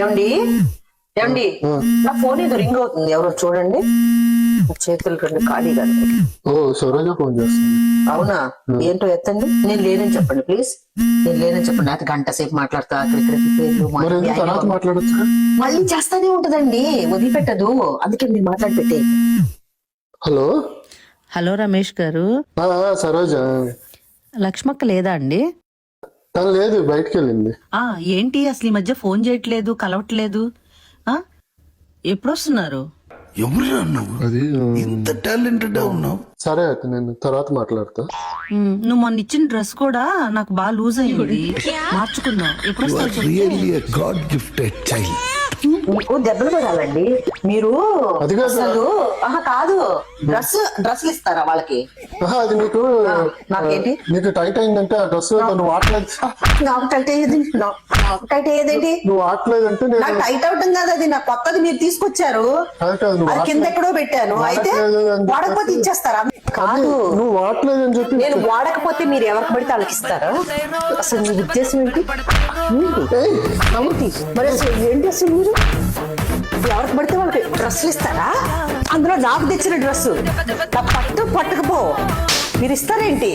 ఏమండి ఏమండి నా ఫోన్ ఏదో రింగ్ అవుతుంది, ఎవరో చూడండి. చేతులు రెండు ఖాళీగా. ఓ సరోజ ఫోన్ చేస్తుంది. అవునా? ఏంటో ఎత్తండి. నేను లేనని చెప్పండి ప్లీజ్. నేను లేనని చెప్పండి. అది గంట సేపు మాట్లాడతా తర్వాత మాట్లాడచ్చు. మళ్ళీ చేస్తానే ఉంటదండి, వదిలిపెట్టదు. అందుకే మీరు మాట్లాడి పెట్టే. హలో హలో రమేష్ గారు, సరోజ. లక్ష్మక్క లేదా అండి? తను లేదు, బయటికి వెళ్ళింది. ఏంటి అసలు ఈ మధ్య ఫోన్ చేయట్లేదు, కలవట్లేదు? ఎప్పుడు వస్తున్నారు? ఎవరురా నువ్వు? అది ఇంత టాలెంటెడ్ ఉన్నావు. సరే అయితే నేను తర్వాత మాట్లాడతా. నువ్వు మొన్న ఇచ్చిన డ్రెస్ కూడా నాకు బాగా లూజ్ అయింది, మార్చుకున్నావు. ఎప్పుడు వస్తావు? Really a God gifted child. మీకు దెబ్బలు పడాలండి. మీరు అది కాదు. అసలు కాదు, డ్రెస్సులు ఇస్తారా వాళ్ళకి? అది నీకు నాకేంటి? నీకు టైట్ అయిందంటే ఆ డ్రెస్ నువ్వు వాడలేదు. నాకు టైట్ అయ్యేది, నాకు టైట్ అయ్యేదేంటి? నువ్వు వాడలేదంటే నాకు టైట్ అవటం కాదు, అది నా కొత్తది మీరు తీసుకొచ్చారు. అది కింద ఎక్కడో పెట్టాను. అయితే వాడకపోతే ఇచ్చేస్తారా? కాదు, నువ్వు వాడలేదని చెప్పి నేను వాడకపోతే మీరు ఎవరికి పడితే వాళ్ళకి ఇస్తారా? అసలు మీ ఉద్దేశం ఏంటి? మరి అసలు ఏంటి అసలు మీరు ఎవరికి పడితే వాళ్ళకి డ్రెస్సులు ఇస్తారా? అందులో నాకు తెచ్చిన డ్రెస్సు పట్టుకపో మీరు ఇస్తారేంటి?